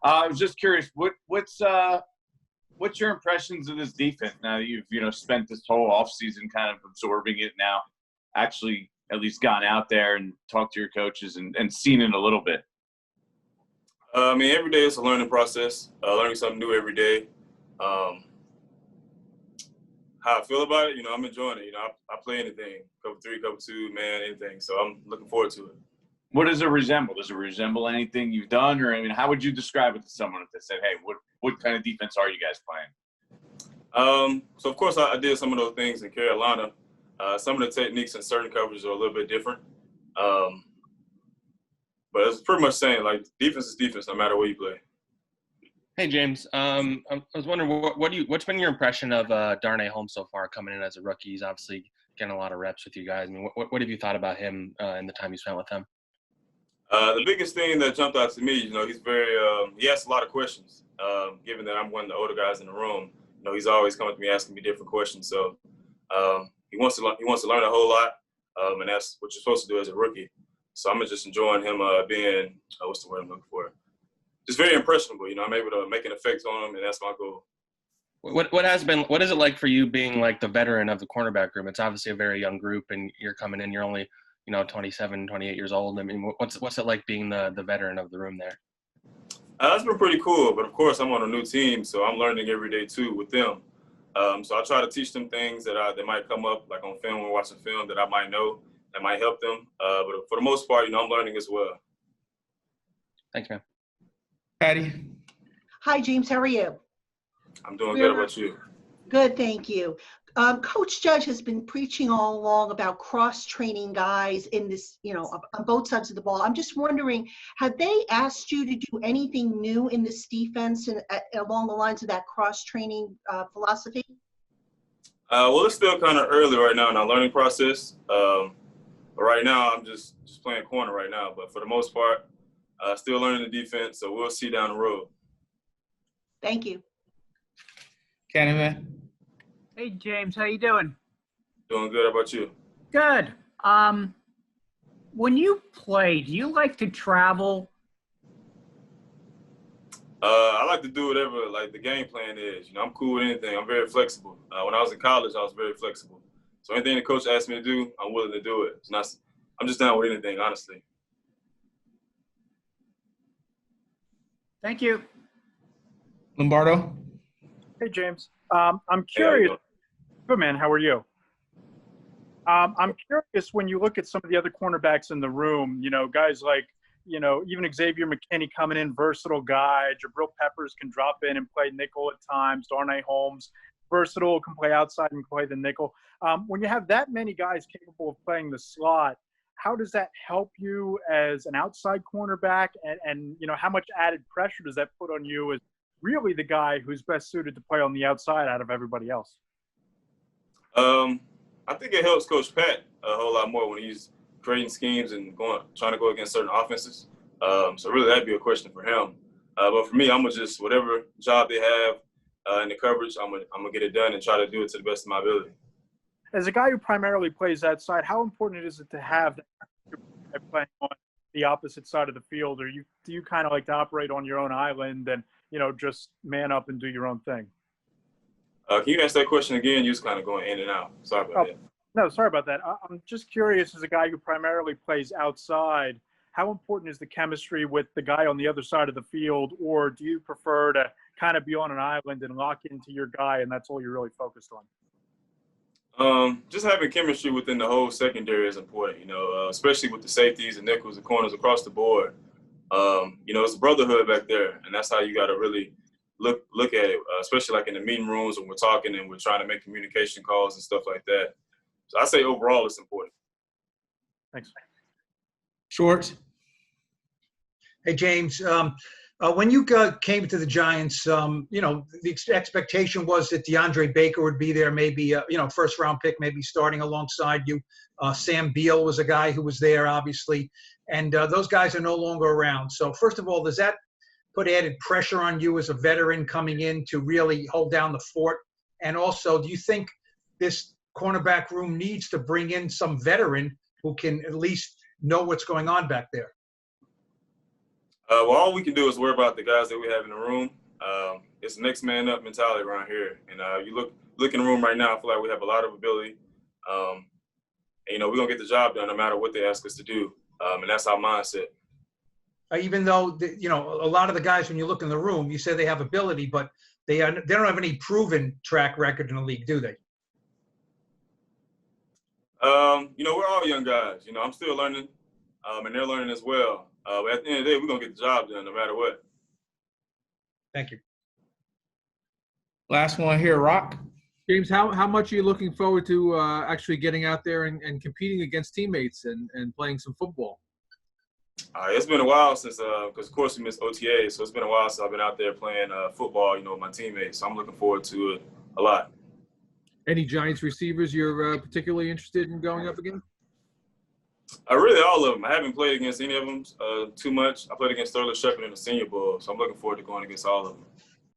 I was just curious, what's your impressions of this defense now that you've spent this whole offseason kind of absorbing it now, actually at least gone out there and talked to your coaches and seen it a little bit? I mean, every day is a learning process, learning something new every day. How I feel about it, I'm enjoying it. I play anything, cover 3, cover 2, man, anything. So I'm looking forward to it. What does it resemble? Does it resemble anything you've done? Or, I mean, how would you describe it to someone if they said, hey, what kind of defense are you guys playing? So, of course, I did some of those things in Carolina. Some of the techniques in certain coverages are a little bit different. But it's pretty much saying, like, defense is defense no matter where you play. Hey, James. I was wondering, what's been your impression of Darnay Holmes so far coming in as a rookie? He's obviously getting a lot of reps with you guys. I mean, what have you thought about him in the time you spent with him? The biggest thing that jumped out to me, he's very he asks a lot of questions. Given that I'm one of the older guys in the room, he's always coming to me asking me different questions. So he wants to learn a whole lot, and that's what you're supposed to do as a rookie. So I'm just enjoying him being what's the word I'm looking for? Just very impressionable. I'm able to make an effect on him, and that's my goal. What is it like for you being like the veteran of the cornerback group? It's obviously a very young group, and you're coming in. You're only 27, 28 years old. I mean, what's it like being the veteran of the room there? That's been pretty cool, but of course I'm on a new team, so I'm learning every day too with them. So I try to teach them things that might come up, like on film, when watching film, that I might know that might help them. But for the most part, I'm learning as well. Thanks, man. Patty. Hi, James. How are you? I'm doing good. How about you? Good, thank you. Coach Judge has been preaching all along about cross-training guys in this, on both sides of the ball. I'm just wondering, have they asked you to do anything new in this defense and along the lines of that cross-training philosophy? Well, it's still kind of early right now in our learning process. But right now, I'm just playing corner right now. But for the most part, still learning the defense, so we'll see down the road. Thank you. Candyman. Hey, James. How you doing? Doing good. How about you? Good. When you play, do you like to travel? I like to do whatever, like, the game plan is. I'm cool with anything. I'm very flexible. When I was in college, I was very flexible. So anything the coach asked me to do, I'm willing to do it. I'm just down with anything, honestly. Thank you. Lombardo. Hey, James. I'm curious. Hey, good, man. How are you? I'm curious when you look at some of the other cornerbacks in the room, guys like, even Xavier McKinney coming in, versatile guy. Jabril Peppers can drop in and play nickel at times. Darnay Holmes, versatile, can play outside and play the nickel. When you have that many guys capable of playing the slot, how does that help you as an outside cornerback? And how much added pressure does that put on you as really the guy who's best suited to play on the outside out of everybody else? I think it helps Coach Pat a whole lot more when he's creating schemes and trying to go against certain offenses. So really that'd be a question for him. But for me, I'm gonna just, whatever job they have in the coverage, I'm gonna get it done and try to do it to the best of my ability. As a guy who primarily plays outside, how important is it to have that playing on the opposite side of the field, or do you kind of like to operate on your own island and just man up and do your own thing? Can you ask that question again? You're just kind of going in and out. Sorry about that. No, sorry about that. I'm just curious, as a guy who primarily plays outside, how important is the chemistry with the guy on the other side of the field, or do you prefer to kind of be on an island and lock into your guy and that's all you're really focused on? Just having chemistry within the whole secondary is important, especially with the safeties and nickels and corners across the board. It's a brotherhood back there, and that's how you got to really look at it, especially like in the meeting rooms when we're talking and we're trying to make communication calls and stuff like that. So I say overall it's important. Thanks. Schwartz. Hey, James. When you came to the Giants, the expectation was that DeAndre Baker would be there, maybe, first-round pick, maybe starting alongside you. Sam Beal was a guy who was there, obviously. And those guys are no longer around. So, first of all, does that put added pressure on you as a veteran coming in to really hold down the fort? And also, do you think this cornerback room needs to bring in some veteran who can at least know what's going on back there? Well, all we can do is worry about the guys that we have in the room. It's next man up mentality around here. And you look in the room right now, I feel like we have a lot of ability. And, we're going to get the job done no matter what they ask us to do. And that's our mindset. Even though, a lot of the guys, when you look in the room, you say they have ability, but they don't have any proven track record in the league, do they? We're all young guys. I'm still learning, and they're learning as well. But at the end of the day, we're going to get the job done no matter what. Thank you. Last one here, Rock. James, how much are you looking forward to actually getting out there and competing against teammates and playing some football? It's been a while since, because of course we missed OTA, so it's been a while since I've been out there playing football, with my teammates. So I'm looking forward to it a lot. Any Giants receivers you're particularly interested in going up against? Really, all of them. I haven't played against any of them too much. I played against Sterling Shepard in the Senior Bowl, so I'm looking forward to going against all of them.